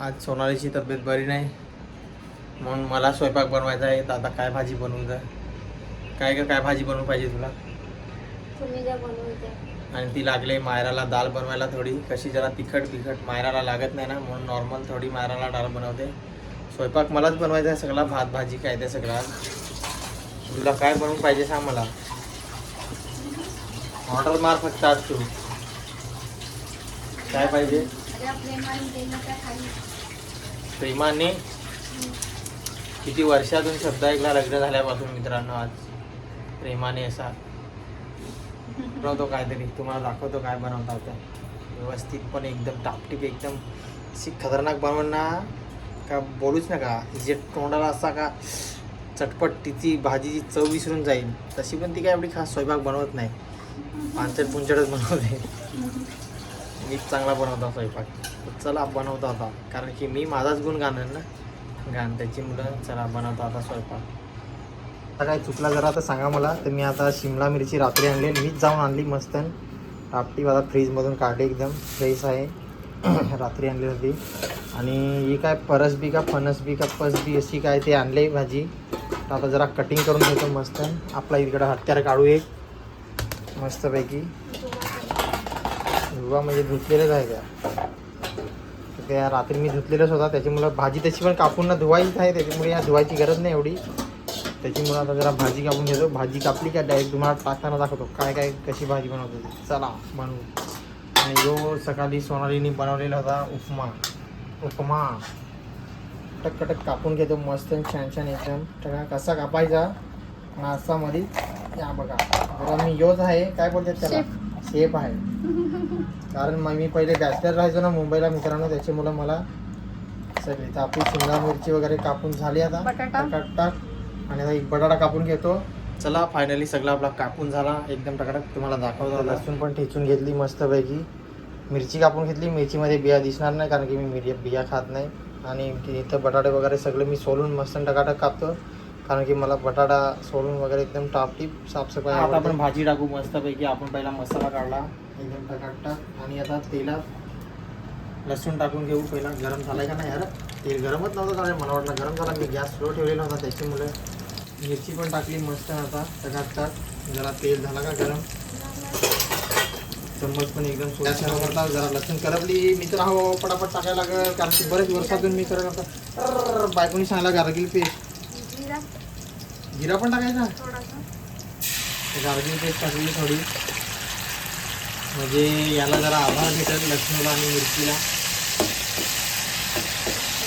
आज सोनालीची तब्येत बरी नाही म्हणून मला स्वयंपाक बनवायचा आहे. तर आता काय भाजी बनवू जा, काय भाजी बनवून पाहिजे तुला? तुम्ही काय बनवते? आणि ती लागले मायराला दाल बनवायला. थोडी कशी जरा तिखट मायराला लागत नाही ना, म्हणून नॉर्मल थोडी मायराला दाल बनवते. स्वयंपाक मलाच बनवायचा आहे सगळा, भात भाजी काय ते सगळं. तुला काय बनवून पाहिजे सांग मला, ऑर्डर मार फक्त आज तू. काय पाहिजे? प्रेमाने किती वर्षातून शब्द ऐकला लग्न झाल्यापासून मित्रांनो. आज प्रेमाने असा बनवतो काहीतरी, तुम्हाला दाखवतो काय बनवता होतं व्यवस्थित, पण एकदम टापटीप, एकदम अशी खतरनाक बनवून ना का बोलूच नका. जे तोंडाला असा का चटपट तिची भाजीची चव विसरून जाईल तशी, पण ती काय एवढी खास स्वयंपाक बनवत नाही, पांचट पुंचटच बनवते. मीच चांगला बनवता स्वयंपाक. चला बनवता आता, कारण की मी माझाच गुण गाणं ना, गाण त्याची मुलं. चला बनवता आता स्वयंपाक. आता काय चुकला जरा तर सांगा मला. तर मी आता शिमला मिरची रात्री आणली, मीच जाऊन आणली मस्त टापटी, आता फ्रीजमधून काढली, एकदम फ्रेश आहे. रात्री आणली होती. आणि ही काय परसबी का फणसबी का पसबी अशी काय ते आणले भाजी. तर आता जरा कटिंग करून घेतो मस्त. आपला इकडं हत्यार काढू एक मस्तपैकी. धुवा म्हणजे धुतलेलंच आहे त्या. त्या रात्री मी धुतलेलंच होता, त्याच्यामुळं भाजी तशी पण कापून ना धुवायचीच आहे, त्याच्यामुळे या धुवायची गरज नाही एवढी. त्याच्यामुळं आता जरा भाजी कापून घेतो. भाजी कापली का डायरेक्ट तुम्हाला टाकताना दाखवतो काय कशी भाजी बनवतो. चला बनवू. आणि जो सकाळी सोनालीने बनवलेला होता उपमा टक कापून घेतो मस्त छान एकदम. टका कसा कापायचा नाश्तामध्ये या बघा. बघा मी योज आहे, काय बोलतात त्याला, शेफ आहे. कारण मग मी पहिले बॅचलर राहायचो ना मुंबईला मित्रांनो, त्याच्यामुळं मला सगळी. तर आपली शिमला मिरची वगैरे कापून झाली आता, टाक. आणि आता एक बटाटा कापून घेतो. चला फायनली सगळं आपला कापून झाला एकदम टकाटक. तुम्हाला दाखवतो. लसूण पण ठेचून घेतली मस्तपैकी. मिरची कापून घेतली. मिरचीमध्ये बिया दिसणार नाही कारण की मी बिया खात नाही. आणि इथं बटाटे वगैरे सगळं मी सोलून मस्त टकाटक कापतो, कारण की मला बटाटा सोलून वगैरे एकदम टापटीप साफसफाई. आता आपण भाजी टाकू मस्तपैकी. आपण पहिला मसाला काढला एकदम टकाटक. आणि आता तेलात लसूण टाकून घेऊ. पहिला गरम झाला का नाही यार, तेल गरमच नव्हतं कारण मला वाटलं गरम झाला. मी गॅस स्लो ठेवलेला होता त्याच्यामुळे. मिरची पण टाकली मस्त आता टकाटक. जरा तेल झाला का गरम, चम्मच पण एकदम सोडा. जरा लसूण करपली मित्र हो पटापट टाकायला लागेल, कारण की बरेच वर्षातून मी करत होता. बायकोनी सांगला गार्गिल पेस्ट, जिरा पण टाकायचा. गार्गिल पेस्ट टाकली थोडी, म्हणजे याला जरा आभार भेटेल लसूणला आणि मिरचीला,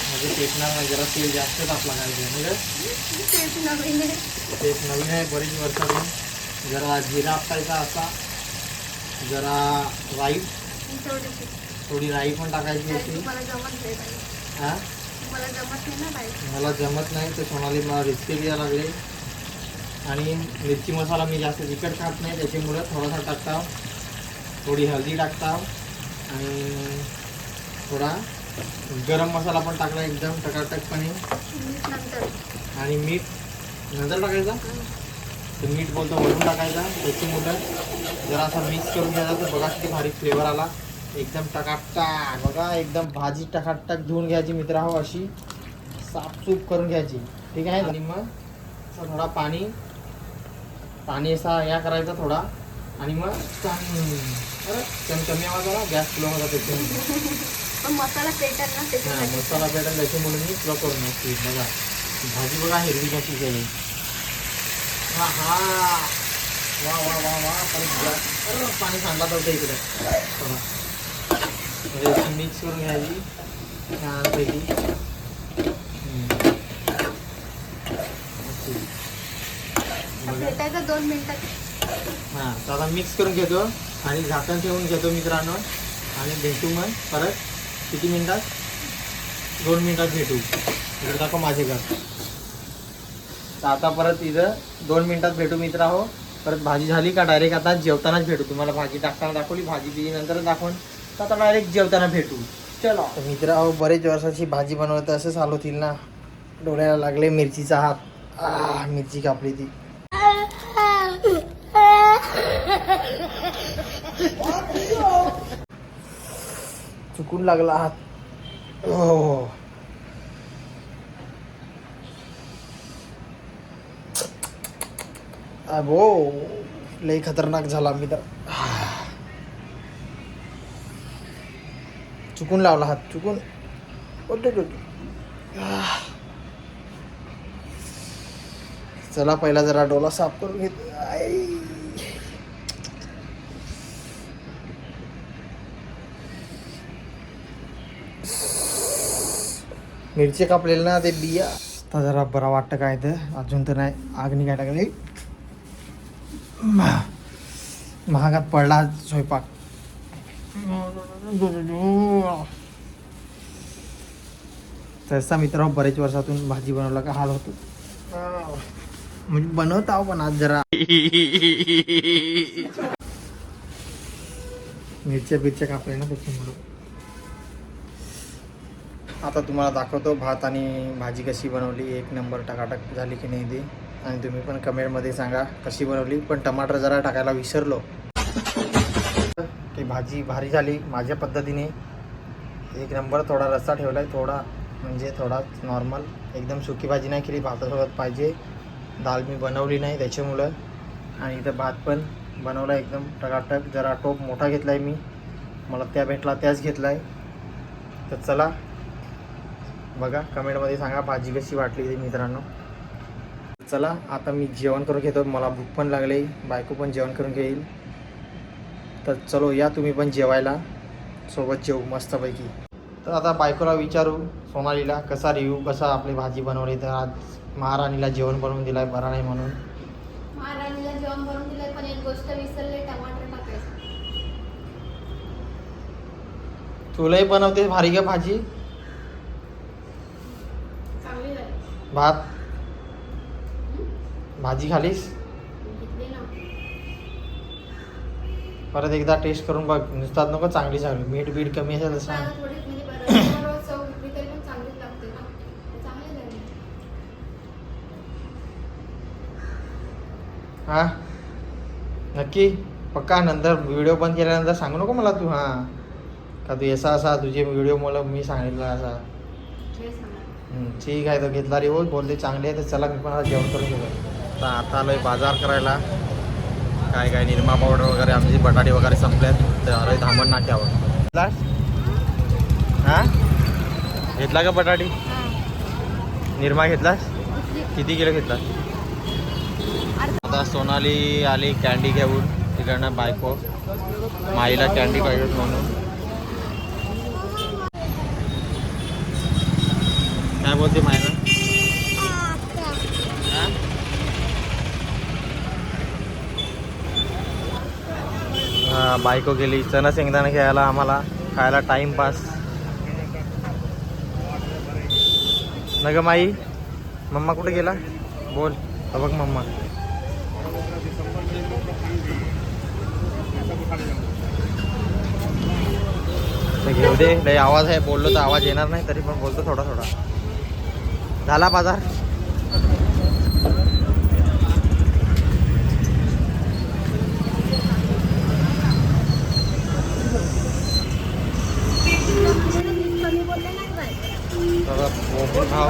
म्हणजे पेटणार नाही. जरा तेल जास्त टाकला काय म्हणजे तेच नवीन आहे बरेच वर्षातून. जरा जिरा टाकायचा असा, जरा राई, थोडी राई पण टाकायची अशी. हां मला जमत नाही तर सोनाली मला रेसिपी द्यायला लागले. आणि मिरची मसाला मी जास्त तिखट खात नाही, त्याच्यामुळं थोडासा टाकता. थोडी हळदी टाकता आणि थोडा गरम मसाला पण टाकला एकदम टकाटकपणे. आणि मीठ नंतर टाकायचा. तर मीठ बोलतो वरून टाकायचा. त्याच्यामुळं जरा असा मिक्स करून घ्यायचा. तर बघा किती भारी फ्लेवर आला एकदम टकाटक. बघा एकदम भाजी टकाटक धुवून घ्यायची मित्र हो, अशी साफसूफ करून घ्यायची, ठीक आहे. आणि मग थोडा पाणी असा या करायचा थोडा. आणि मग कमी आवाज आला, गॅस स्लो होता त्याच्यामुळे. मसाला पेटल ना, मसाला पेटल त्याच्यामुळे मी स्लो करून असते. बघा भाजी बघा हिरवी कशी काही. हा वा वा वा वा. परत पाणी सांडला होतं इकडे. थोडा मिक्स करून घ्यायची छानपैकी. बघा 2 मिनिटात. हां तर आता मिक्स करून घेतो आणि झाकण ठेवून घेतो मित्रांनो. आणि भेटू मग परत किती मिनिटात, 2 मिनिटात भेटू. इकडे दाखव माझे घर. तर आता परत इथं 2 मिनिटात भेटू मित्र हो. परत भाजी झाली का डायरेक्ट आता जेवतानाच भेटू. तुम्हाला भाजी टाकताना दाखवली, भाजी बिजी नंतरच दाखवून. तर आता डायरेक्ट जेवताना भेटू. चलो मित्र हो, बरेच वर्षाची भाजी बनवत असंच आलो होतील ना. डोळ्याला लागले मिरचीचा हात. मिरची कापली ती. चुकून लागला हात. हो अबो लई खतरनाक झाला मी तर. चुकून लावला हात चुकून. चला पहिला जरा डोला साफ करून घेत. मिरची कापलेली ना ते बिया. आता जरा बरा वाटतं काय तर. अजून तर नाही आग निघाय टाकली. महागात पडला आज स्वयंपाक. तसा मित्र बरेच वर्षातून भाजी बनवला का हाल होतो. म्हणजे बनवत आहो पण आज जरा मिरच्या बिरच्या कापल्या ना त्याच्यामुळं. आता तुम्हाला दाखवतो भात आणि भाजी कशी बनवली. एक नंबर टकाटक झाली की नाही ती. आणि तुम्ही पण कमेंटमध्ये सांगा कशी बनवली. पण टमाटर जरा टाकायला विसरलो. की भाजी भारी झाली माझ्या पद्धतीने. एक नंबर. थोडा रस्सा ठेवला आहे. थोडा म्हणजे थोडा नॉर्मल. एकदम सुकी भाजी नाही केली. भातासोबत पाहिजे. दाल मी बनवली नाही त्याच्यामुळं. आणि इथं भात पण बनवला एकदम टकाटक. जरा टोप मोठा घेतला आहे मी. मला त्या भेटला त्याच घेतला आहे. तर चला बघा कमेंटमध्ये सांगा भाजी कशी वाटली ती मित्रांनो. चला आता मी जेवण करून घेतो. मला भूक पण लागली. बायको पण जेवण करून घेईल. तर चलो या तुम्ही पण जेवायला. सोबत जेवू मस्तपैकी. तर आता बायकोला विचारू सोनालीला कसा रिव्ह्यू कसा आपली भाजी बनवली. तर आज महाराणीला जेवण बनवून दिलं आहे बरा नाही म्हणून. महाराणीला जेवण बनवून दिलंय पण एक गोष्ट विसरले टमाटर टाकायचं. तुलाही बनवते भारी का भाजी. चांगली झाली. भात भाजी खालीस घेतली ना. परत एकदा टेस्ट करून बघ. नुसतात नको चांगली झाली. मीठ बीठ कमी असेल तर सांग. आता थोडी म्हणजे बरं चव घेतली तरी पण चांगलीच लागते ना. चांगली झाली. हां नक्की पक्का. नंतर व्हिडिओ बंद केल्यानंतर सांगू नको मला तू. हां का तू असा असा तुझे व्हिडिओ मला मी सांगितलं असा. हे सांगा. ठीक आहे. तर घेतला रे हो बोलते चांगले आहे. तर चला मी पण आता जेवण करून घेतो. तर आता आलोय बाजार करायला. काय काय निरमा पावडर वगैरे आमची बटाटे वगैरे संपल्यात. तर आलोय धामण नाक्यावर. घेतलास हां घेतला का बटाटी. निरमा घेतलास. किती किलो घेतला. आता सोनाली आली कॅन्डी घेऊन. तिकडनं बायको माईला कॅन्डी पाहिजे म्हणून. काय बोलते मायना. हां बायको गेली चणा शेंगदाणा खेळायला. आम्हाला खायला टाईमपास न ग माई. मम्मा कुठे गेला बोल. बघ मम्मा. घेऊ दे. लय आवाज आहे. बोललो तर आवाज येणार नाही तरी पण बोलतो थोडा थोडा. झाला बाजार. भाव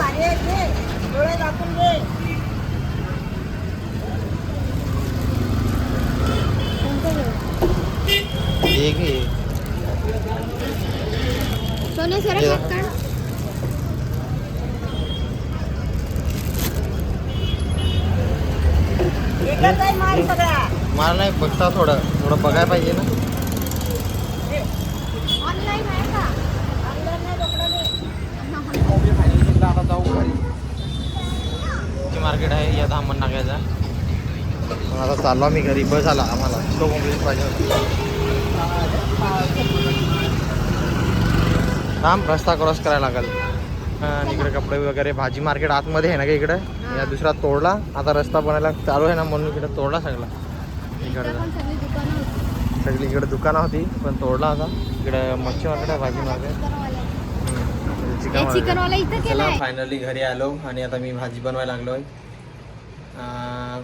एक ही सोने सर ये. हात काढ. मला नाही बघता. थोडं थोडं बघायला पाहिजे ना. ऑनलाईन आहे का. ऑनलाईन नाही आता जाऊ घरी. मार्केट आहे या धामण नाक्याचा. पण आता चाललो मी घरी. बस आला आम्हाला. तो कंप्लीट पाहिजे होती. थांब रस्ता क्रॉस करायला लागेल. इकडे कपडे वगैरे भाजी मार्केट आतमध्ये आहे ना का इकडे. या दुसरा तोडला. आता रस्ता बनायला चालू आहे ना म्हणून इकडे तोडला सगळा. इकडे सगळी इकडे दुकानं होती पण तोडला आता. इकडे मच्छी मार्केट आहे भाजी मार्केट. चिकनवाला इथं चला केलाय. फायनली घरी आलो आणि आता मी भाजी बनवायला लागलो आहे.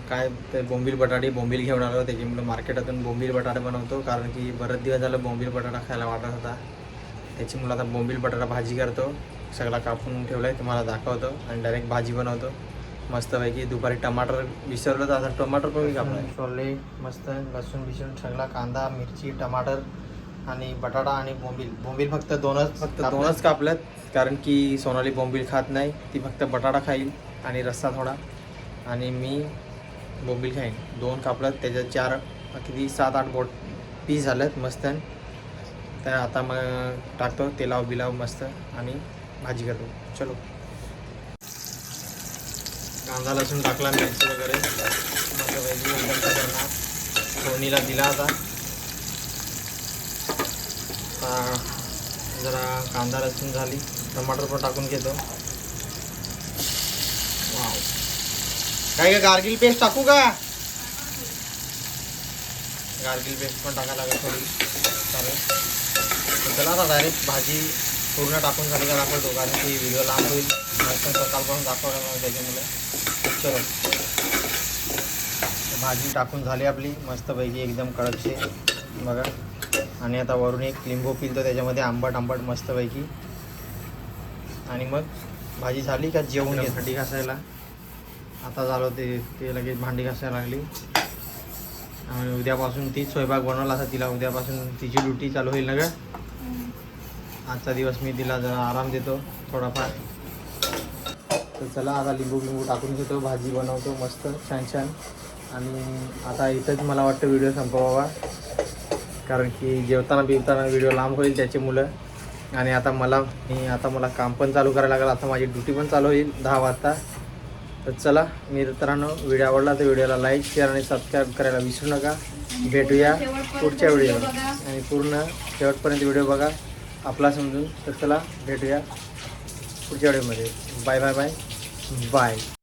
काय ते बोंबील बटाटे बोंबील घेऊन आलो. त्याच्यामुळे मार्केटातून बोंबील बटाटे बनवतो. कारण की बरेच दिवस झालं बोंबील बटाटा खायला वाटत होता. त्याची मला आता बोंबील बटाटा भाजी करतो. सगळा कापून ठेवला आहे तुम्हाला दाखवतो आणि डायरेक्ट भाजी बनवतो मस्तपैकी. दुपारी टमाटर विसरलो तर आता टमाटर पण मी कापला छोले मस्त लसूण बिसून सगळा कांदा मिरची टमाटर आणि बटाटा आणि बोंबील फक्त दोनच कापल्यात. कारण की सोनाली बोंबील खात नाही, ती फक्त बटाटा खाईल आणि रस्सा थोडा आणि मी बोंबील खाईन. 2 कापल्यात त्याच्यात 4 किती 7-8 पीस झालेत मस्त. तर आता मग टाकतो तेलाव बिलाव मस्त आणि भाजी करतो. चलो कांदा लसूण टाकला मिरची वगैरे मस्त वेगळी एकदम करणार फोडणीला दिला. आता जरा कांदा लसूण झाली टमाटर पण टाकून घेतो. वाव काय का गार्गिल पेस्ट टाकू का? गार्गिल पेस्ट पण टाकायला लागेल थोडी चालेल. चला आता डायरेक्ट भाजी पूर्ण टाकून झाली का दाखवतो कारण की व्हिडिओ लांब होईल. मस्त सकाळपासून दाखवलं मग त्याच्यामुळे. चलो भाजी टाकून झाली आपली मस्तपैकी एकदम कडकशी बघा. आणि आता वरून एक लिंबू पिळतो त्याच्यामध्ये आंबट मस्तपैकी. आणि मग भाजी झाली का जेवून घे. भांडी घासायला आता झालं ते लगेच भांडी घासायला लागली. आणि उद्यापासून तीच स्वयंपाक बनवला असा तिला. उद्यापासून तिची ड्युटी चालू होईल ना ग. आजचा दिवस मी तिला जरा आराम देतो थोडाफार. तर चला आता लिंबू टाकून घेतो भाजी बनवतो मस्त छान. आणि आता इथंच मला वाटतं व्हिडिओ संपवावा कारण की जेवताना बिवताना व्हिडिओ लांब होईल त्याची मुलं. आणि आता मला काम पण चालू करायला लागेल. आता माझी ड्युटी पण चालू होईल 10 वाजता. तर चला मित्रांनो व्हिडिओ आवडला तर व्हिडिओला लाईक शेअर आणि सबस्क्राईब करायला विसरू नका. भेटूया पुढच्या व्हिडिओ आणि पूर्ण शेवटपर्यंत व्हिडिओ बघा आपला समजून. तर चला भेटूया पुढच्या व्हिडिओमध्ये. बाय.